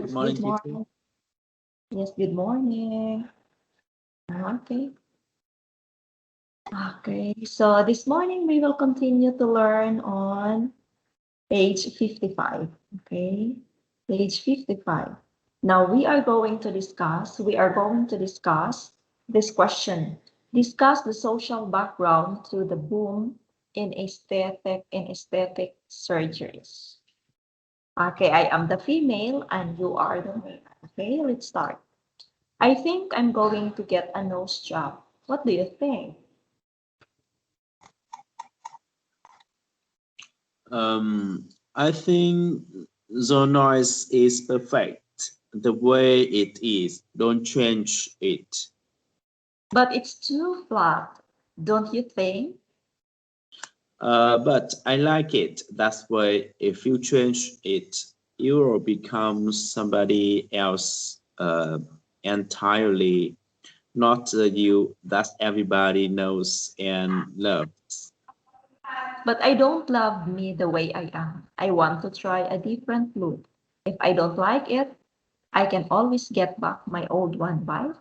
Good Yes, morning, good teacher. morning. Yes, good morning. Okay. Okay, so this morning we will continue to learn on page 55. Okay, page 55. Now we are going to discuss this question. Discuss the social background to the boom in aesthetic surgeries. Okay, I am the female and you are the male. Okay, let's start. I think I'm going to get a nose job. What do you think? I think the noise is perfect the way it is. Don't change it. But it's too flat, don't you think? But I like it. That's why if you change it, you will become somebody else entirely, not the you that everybody knows and loves. But I don't love me the way I am. I want to try a different look. If I don't like it, I can always get back my old one, right?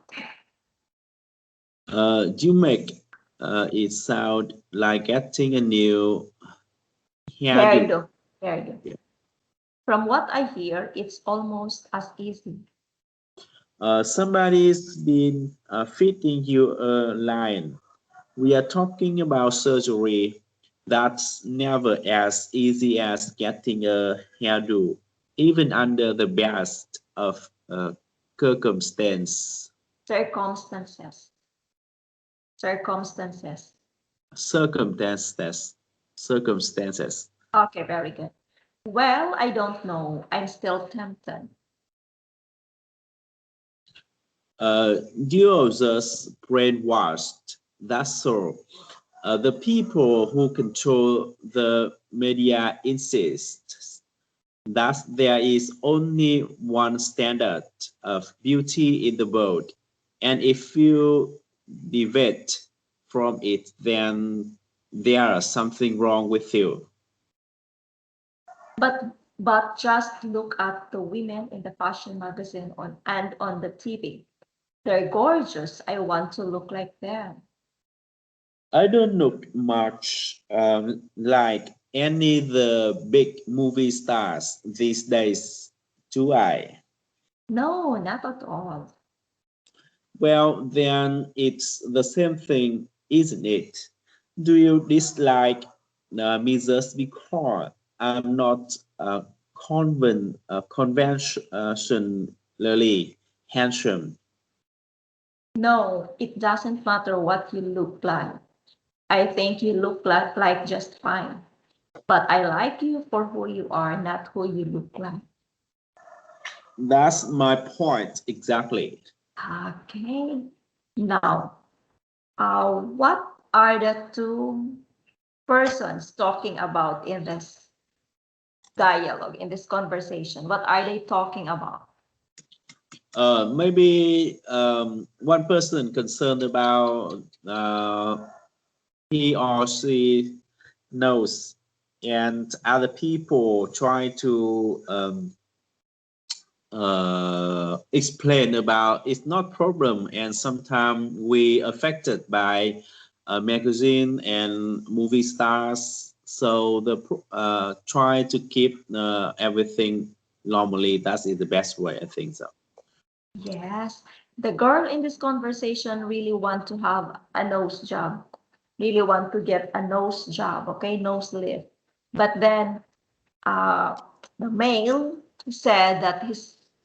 You make it sound like getting a new hairdo. Hairdo, hairdo. From what I hear, it's almost as easy. Somebody's been fitting you a line. We are talking about surgery that's never as easy as getting a hairdo, even under the best of circumstance, Circumstances. Circumstances. circumstances, circumstances. Okay, very good. Well, I don't know. I'm still tempted. Users brainwashed. That's so. The people who control the media insist that there is only one standard of beauty in the world, and if you deviate from it, then there is something wrong with you. But just look at the women in the fashion magazine on the TV. They're gorgeous. I want to look like them. I don't look much like any of the big movie stars these days, do I? No, not at all. Well, then it's the same thing, isn't it? Do you dislike me just because I'm not conventionally handsome? No, it doesn't matter what you look like. I think you look like just fine. But I like you for who you are, not who you look like. That's my point exactly. Okay. Now, what are the two persons talking about in this dialogue, in this conversation? What are they talking about? Maybe one person concerned about he or she knows, and other people try to explain about it's not problem, and sometimes we affected by magazine and movie stars, so the try to keep everything normally. That is the best way, I think so. Yes, the girl in this conversation really want to have a nose job, really want to get a nose job, okay, nose lift. But then uh, the male said that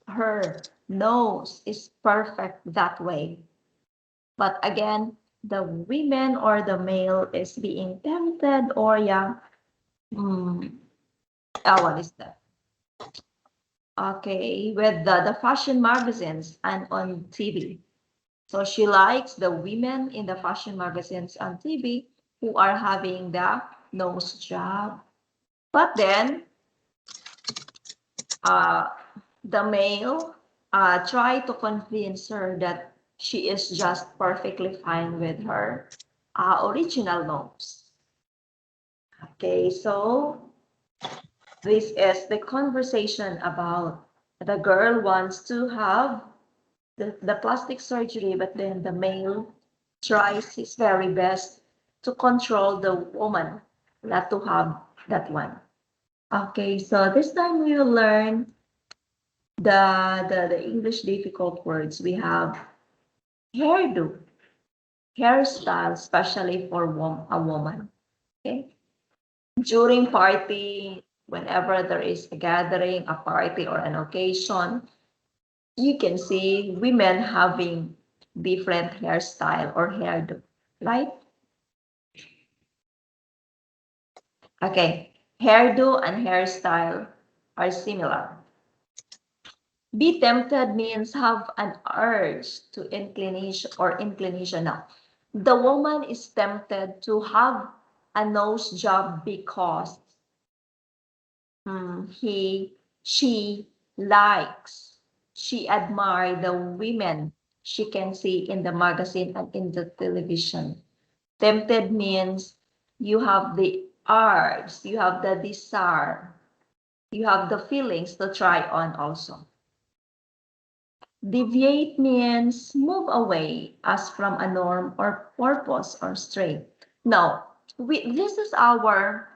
her nose is perfect that way. But again, the women or the male is being tempted or yeah, mm, what is that? Okay, with the fashion magazines and on TV. So she likes the women in the fashion magazines on TV who are having the nose job. But then uh, the male tried to convince her that she is just perfectly fine with her original nose. Okay, so this is the conversation about The girl wants to have the plastic surgery, but then the male tries his very best to control the woman not to have that one. Okay, so this time we will learn the English difficult words. We have hairdo, hairstyle, especially for a woman. Okay, during party, whenever there is a gathering, a party, or an occasion, you can see women having different hairstyle or hairdo, right? Okay, hairdo and hairstyle are similar. Be tempted means have an urge to inclination or inclination. Now, the woman is tempted to have a nose job because she likes, she admires the women she can see in the magazine and in the television. Tempted means you have the urge, you have the desire, you have the feelings to try on also. Deviate means move away as from a norm or purpose or stray. Now, this is our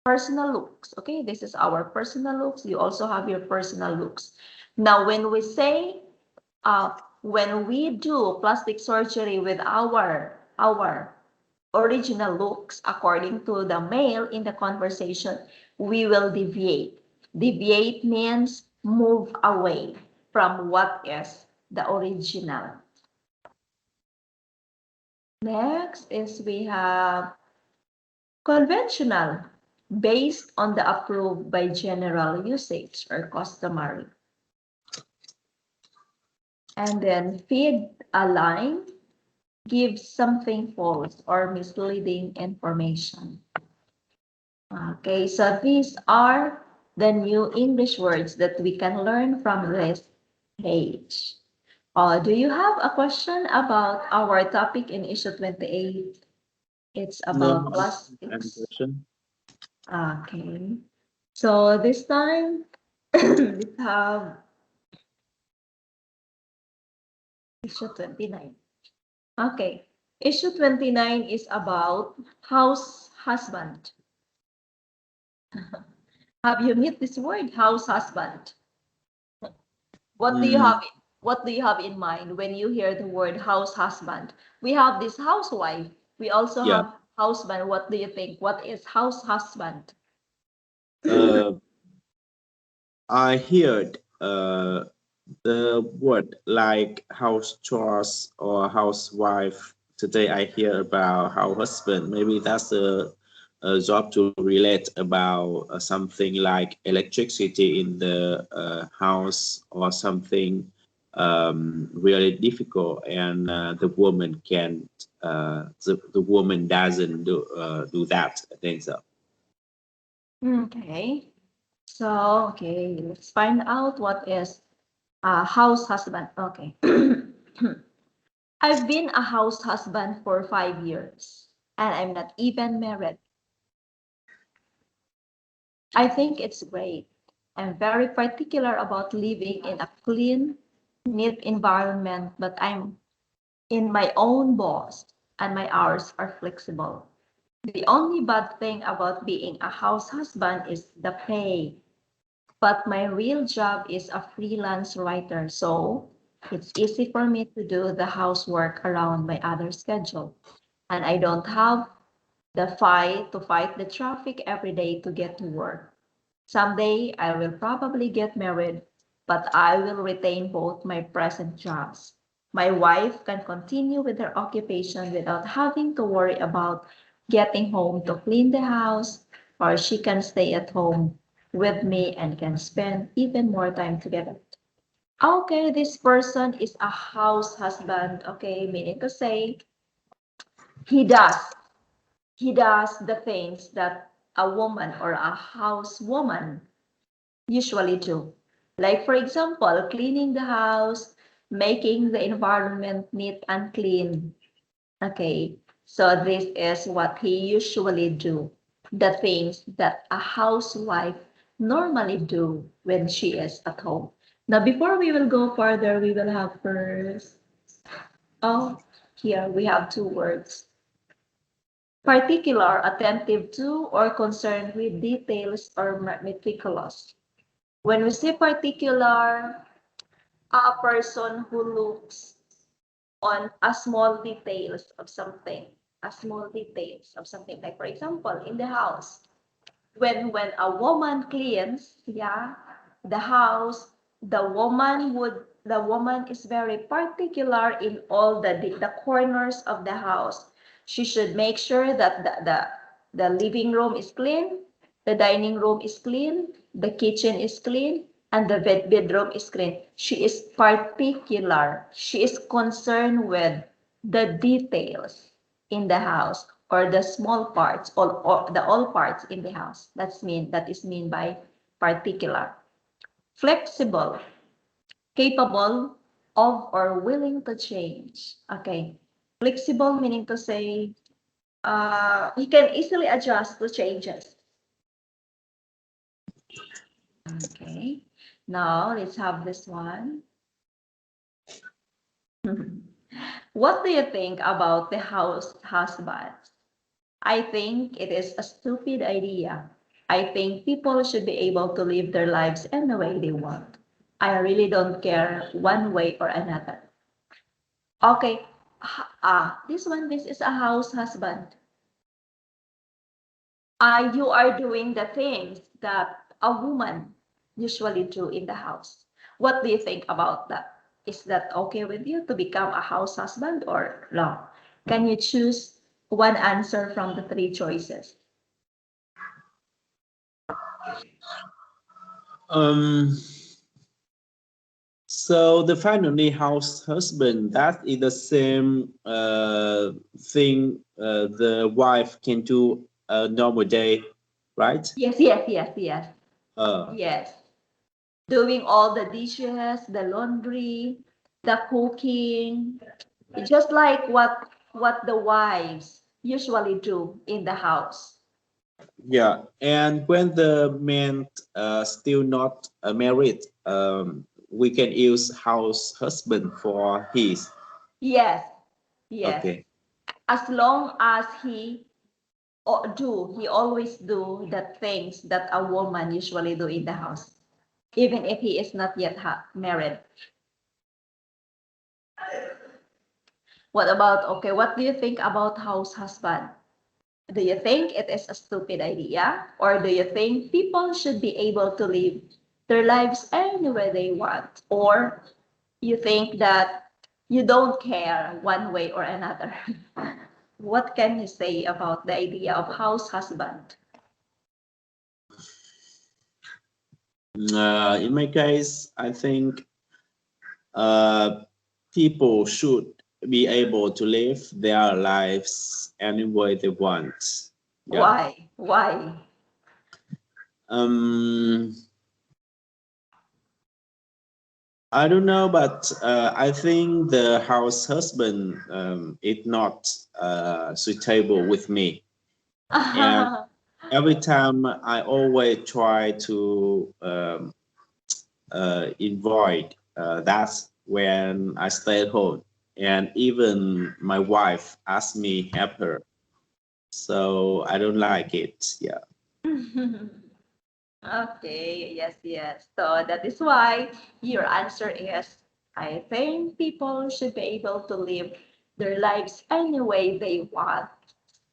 personal looks. Okay, this is our personal looks. You also have your personal looks. Now, when we say, when we do plastic surgery with our original looks, according to the male in the conversation, we will deviate. Deviate means move away from what is the original. Next is we have conventional, based on the approved by general usage or customary. And then feed a line, gives something false or misleading information. Okay, so these are the new English words that we can learn from this page. Do you have a question about our topic in issue 28? It's about No, any plastics. question? Okay, so this time we have issue 29. Okay, issue 29 is about house husband. Have you met this word, house husband? What do you Mm, have? What do you have in mind when you hear the word house husband? We have this housewife. We also yeah. have husband. What do you think? What is house husband? Uh, I heard the word like house chores or housewife. Today I hear about house husband. Maybe that's a job to relate about something like electricity in the house or something really difficult, and the woman can the woman doesn't do that. I think so. Okay. So, okay, let's find out what is a house husband. Okay. I've been a house husband for 5 years and I'm not even married. I think it's great. I'm very particular about living in a clean, neat environment, but I'm in my own boss and my hours are flexible. The only bad thing about being a house husband is the pay. But my real job is a freelance writer, so it's easy for me to do the housework around my other schedule. And I don't have the fight the traffic every day to get to work. Someday I will probably get married, but I will retain both my present jobs. My wife can continue with her occupation without having to worry about getting home to clean the house, or she can stay at home with me and can spend even more time together. Okay, this person is a house husband. Okay, meaning to say he does he does the things that a woman or a housewoman usually do. Like, for example, cleaning the house, making the environment neat and clean. Okay, so this is what he usually do. The things that a housewife normally do when she is at home. Now, before we will go further, we will have first, oh, here we have two words. Particular, attentive to, or concerned with details or meticulous. When we say particular, a person who looks on a small details of something, like for example, in the house, when a woman cleans, yeah, the house, the woman is very particular in all the corners of the house. She should make sure that the living room is clean, the dining room is clean, the kitchen is clean, and the bedroom is clean. She is particular. She is concerned with the details in the house, or the small parts, or the all parts in the house. That is mean by particular. Flexible, capable of or willing to change. Okay. Flexible meaning to say he can easily adjust to changes. Okay. Now let's have this one. What do you think about the house husband? I think it is a stupid idea. I think people should be able to live their lives any way they want. I really don't care one way or another. Okay, this is a house husband. You are doing the things that a woman usually do in the house. What do you think about that? Is that okay with you to become a house husband or no? Can you choose one answer from the three choices? Um, so the finally house husband, that is the same thing the wife can do a normal day, right? Yes, yes, yes, yes, Uh, yes. Doing all the dishes, the laundry, the cooking, just like what the wives usually do in the house. yeah, and when the man still not married, we can use house husband for his. Yes, yes. Okay. As long as he always do the things that a woman usually do in the house, even if he is not yet married. What about, okay, what do you think about house husband? Do you think it is a stupid idea? Or do you think people should be able to live their lives anywhere they want? Or you think that you don't care one way or another? What can you say about the idea of house husband? In my case, I think uh, people should be able to live their lives any way they want. Yeah. Why? Why? Um, I don't know, but I think the house husband is not suitable with me. And every time I always try to avoid. That's when I stay at home. And even my wife asked me help her. So I don't like it. Yeah. Okay, yes, yes. So that is why your answer is, I think people should be able to live their lives any way they want.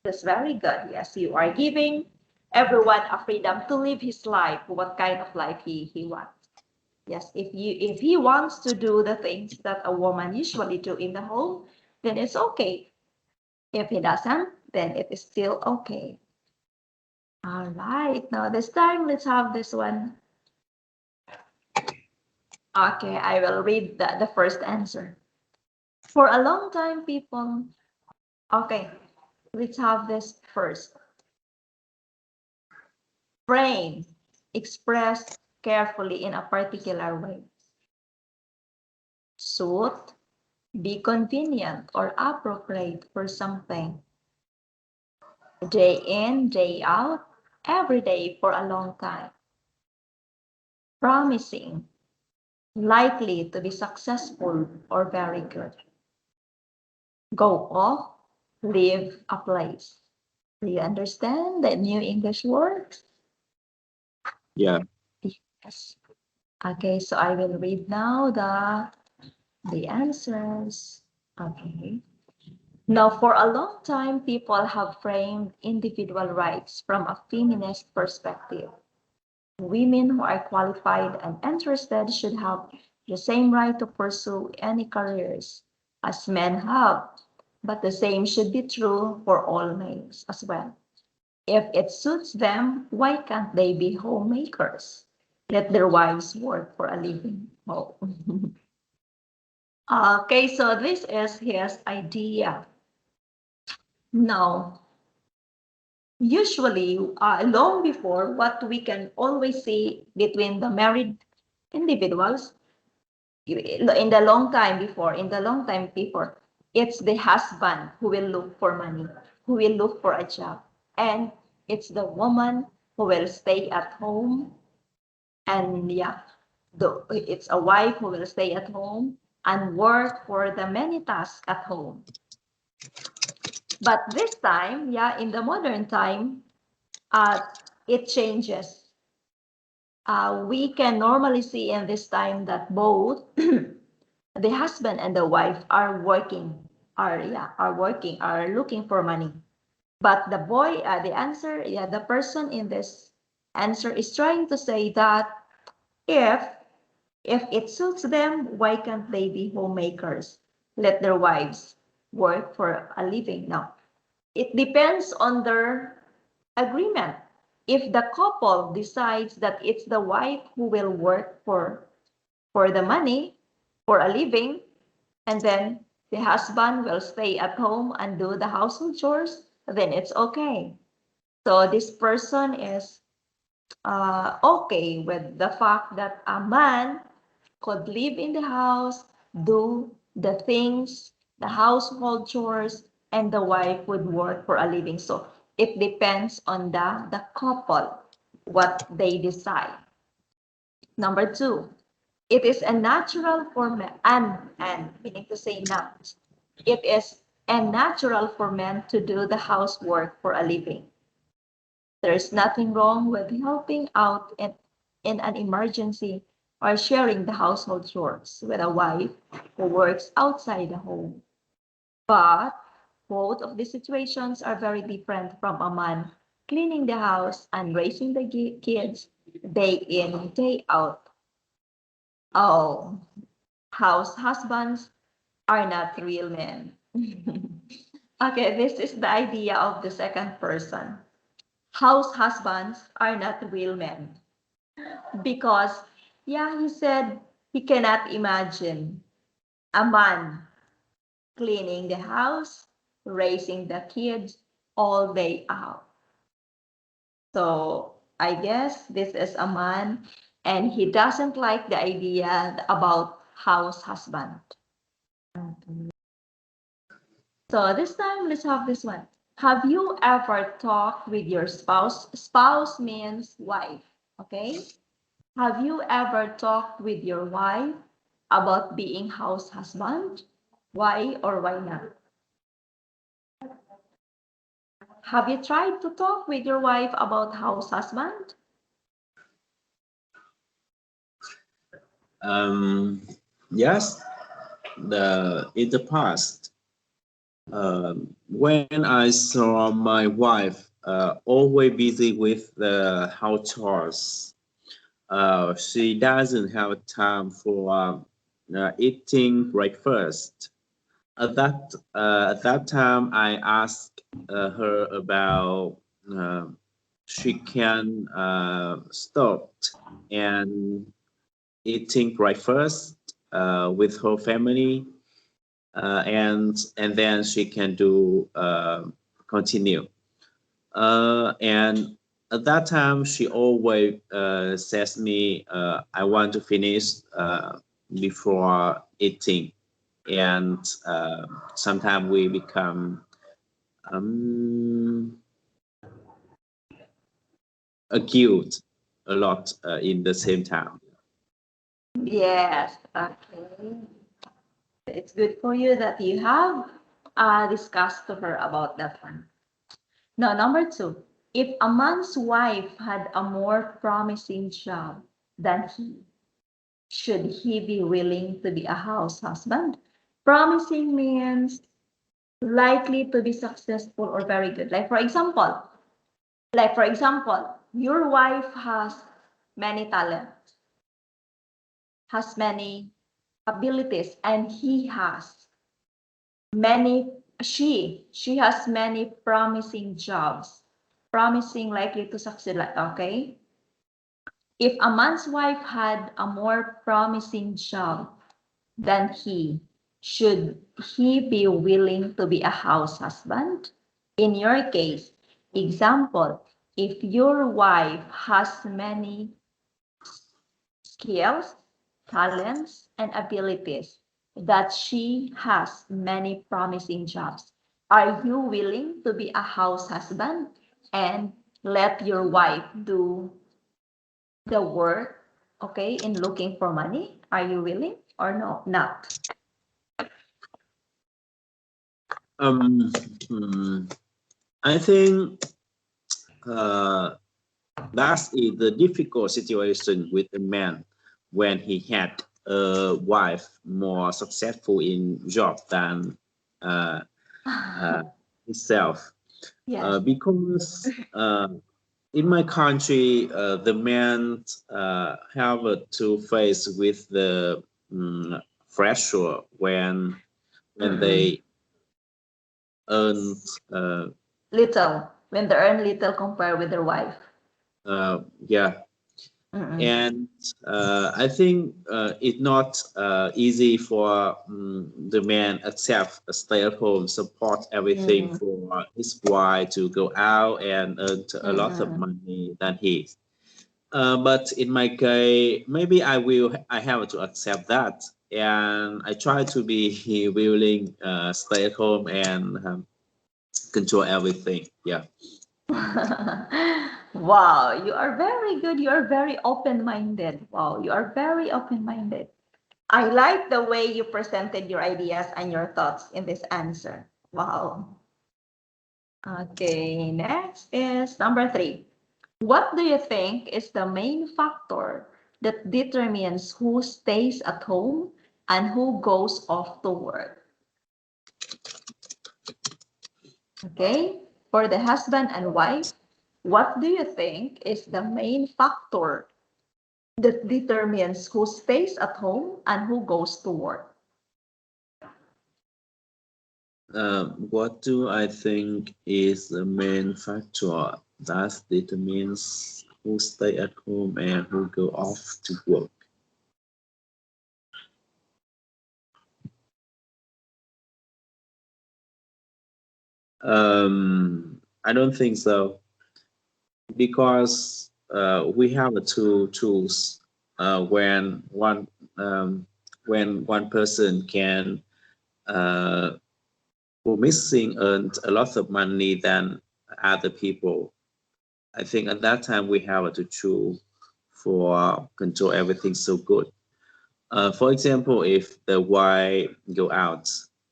That's very good. Yes, you are giving everyone a freedom to live his life, what kind of life he wants. Yes, if he wants to do the things that a woman usually do in the home, then it's okay. If he doesn't, then it is still okay. All right, now this time let's have this one. Okay, I will read the first answer. For a long time, people. Okay, let's have this first. Frame, expressed carefully in a particular way. Suit, be convenient or appropriate for something. Day in, day out, every day for a long time. promising, likely to be successful, or very good. Go off, leave a place. Do you understand the new English words? Yeah. Yes. Okay, so I will read now the answers. Okay. Now, for a long time, people have framed individual rights from a feminist perspective. Women who are qualified and interested should have the same right to pursue any careers as men have, but the same should be true for all males as well. If it suits them, why can't they be homemakers? Let their wives work for a living. Oh. Okay, so this is his idea. Now, usually, long before, what we can always see between the married individuals, in the long time before, it's the husband who will look for money, who will look for a job, and it's the woman who will stay at home, and yeah, it's a wife who will stay at home and work for the many tasks at home. But this time, yeah, in the modern time, uh, it changes. We can normally see in this time that both the husband and the wife are working, are looking for money. But the boy, the answer, yeah, the person in this answer is trying to say that if if it suits them, why can't they be homemakers? Let their wives work for a living. Now, it depends on their agreement. If the couple decides that it's the wife who will work for the money, for a living, and then the husband will stay at home and do the household chores, then it's okay. So this person is okay with the fact that a man could live in the house, do the things, the household chores, and the wife would work for a living. So it depends on the couple, what they decide. Number two, it is a natural for men, and meaning to say not. It is a natural for men to do the housework for a living. There is nothing wrong with helping out in an emergency or sharing the household chores with a wife who works outside the home. But both of these situations are very different from a man cleaning the house and raising the kids day in, day out. Oh, house husbands are not real men. Okay, this is the idea of the second person. House husbands are not real men because, yeah, he said he cannot imagine a man cleaning the house, raising the kids all day out. So I guess this is a man and he doesn't like the idea about house husband. So this time, let's have this one. Have you ever talked with your spouse? Spouse means wife, okay? Have you ever talked with your wife about being house husband? Why or why not? Have you tried to talk with your wife about house husband? Yes, in the past, when I saw my wife always busy with the house chores, she doesn't have time for eating breakfast. At that time, I asked her about she can stop and eating breakfast with her family, and then she can do continue. And at that time, she always says me, "I want to finish before eating," and sometimes we become um, acute a lot in the same time. Yes. Okay. It's good for you that you have discussed to her about that one. Now, number two, if a man's wife had a more promising job than he, should he be willing to be a house husband? Promising means likely to be successful or very good. Like for example, your wife has many talents, has many abilities, and he has many she has many promising jobs, promising likely to succeed, like, okay, if a man's wife had a more promising job than he, should he be willing to be a house husband? In your case, example, if your wife has many skills, talents, and abilities, that she has many promising jobs. Are you willing to be a house husband and let your wife do the work, okay, in looking for money? Are you willing or no? Not. Um, hmm, I think uh, that is the difficult situation with a man when he had a wife more successful in job than uh, uh, himself. Yes. Because in my country, the men have to face with the pressure when Mm-mm. they earn uh, Little, when they earn little compared with their wife. yeah. Mm-mm. And I think it's not easy for the man accept a stay at home, support everything Mm, for his wife to go out and earn a lot of mm-mm. money than he. But in my case, maybe I have to accept that, and I try to be willing, stay at home and control everything. Yeah. Wow, you are very good. You are very open-minded. Wow, you are very open-minded. I like the way you presented your ideas and your thoughts in this answer. Wow. Okay, next is number three. What do you think is the main factor that determines who stays at home and who goes off to work? Okay, for the husband and wife, what do you think is the main factor that determines who stays at home and who goes to work? What do I think is the main factor that determines who stay at home and who go off to work? I don't think so because we have two tools um, when one person can uh, who missing earned a lot of money than other people. I think at that time we have to choose for control everything so good. For example, if the wife go out,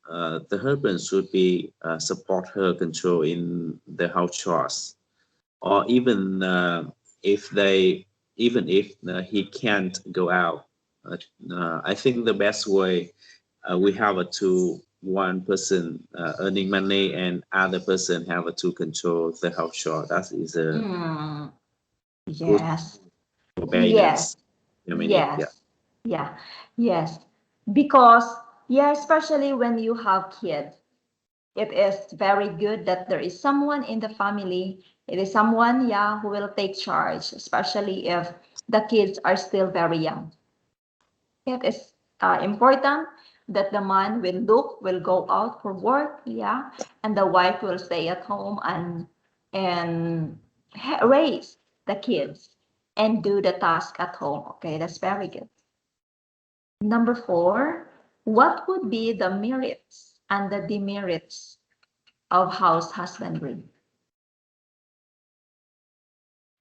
the husband should be support her control in the house chores, or if they even if he can't go out. I think the best way we have to one person earning money and other person have to control the house chore. That is a Mm, good yes, yes, balance. I mean, yeah. yes, yeah, yes. Because, yeah, especially when you have kids, it is very good that there is someone in the family. It is someone, yeah, who will take charge, especially if the kids are still very young. It is important that the man will go out for work, yeah, and the wife will stay at home and raise the kids and do the task at home. Okay, that's very good. Number four, what would be the merits and the demerits of house husbandry?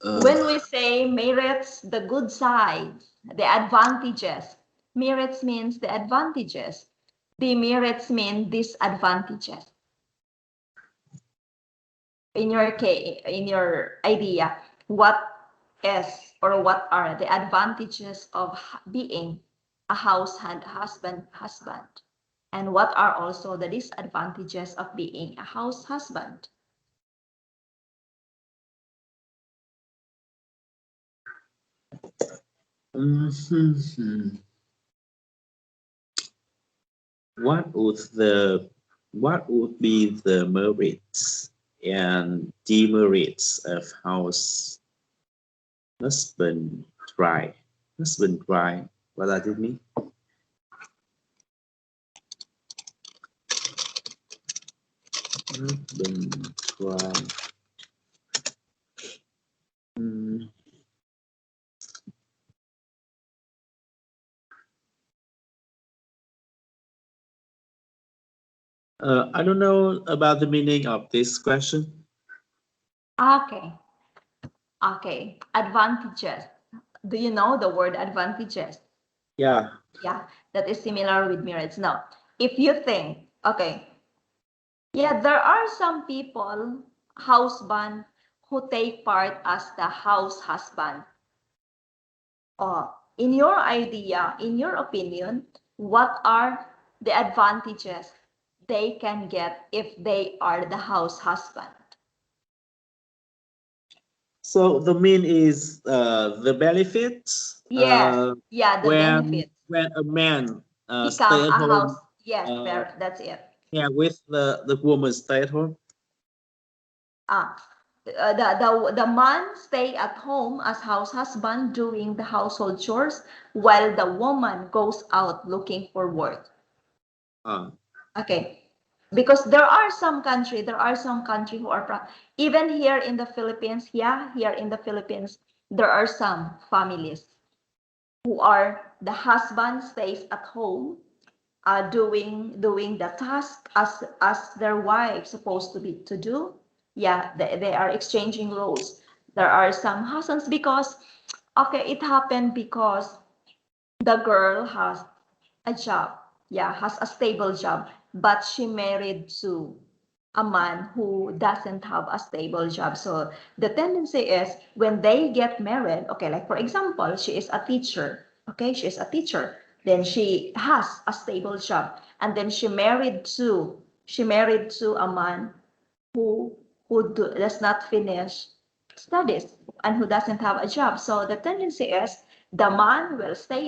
Uh, When we say merits, the good side, the advantages, Merits means the advantages. Demerits mean disadvantages. In your case, in your idea, what is or what are the advantages of being a husband, and what are also the disadvantages of being a house husband? Mhm. What would be the merits and demerits of house husband dry? Husband dry. What does it mean? Husband dry. Mm, I don't know about the meaning of this question. Okay, okay. Advantages. Do you know the word advantages? Yeah. Yeah, that is similar with merits. Now, if you think, okay, yeah, there are some people, husband, who take part as the house husband. In your idea, in your opinion, what are the advantages they can get if they are the house husband? So the mean is the benefits Yes, yeah, the benefits. when a man Become stay at a house. home, Yes, uh, that's it. yeah, with the woman stay at home. Ah, the man stay at home as house husband doing the household chores while the woman goes out looking for work. Uh, Okay, because there are some country who are even here in the Philippines. Yeah, here in the Philippines, there are some families who are the husband stays at home, doing the task as their wife supposed to be to do. Yeah, they are exchanging roles. There are some husbands because okay, it happened because the girl has a job, yeah, has a stable job, but she married to a man who doesn't have a stable job. So the tendency is when they get married, okay, like for example, she is a teacher, okay, she is a teacher, then she has a stable job, and then she married to a man who does not finish studies and who doesn't have a job. So the tendency is the man will stay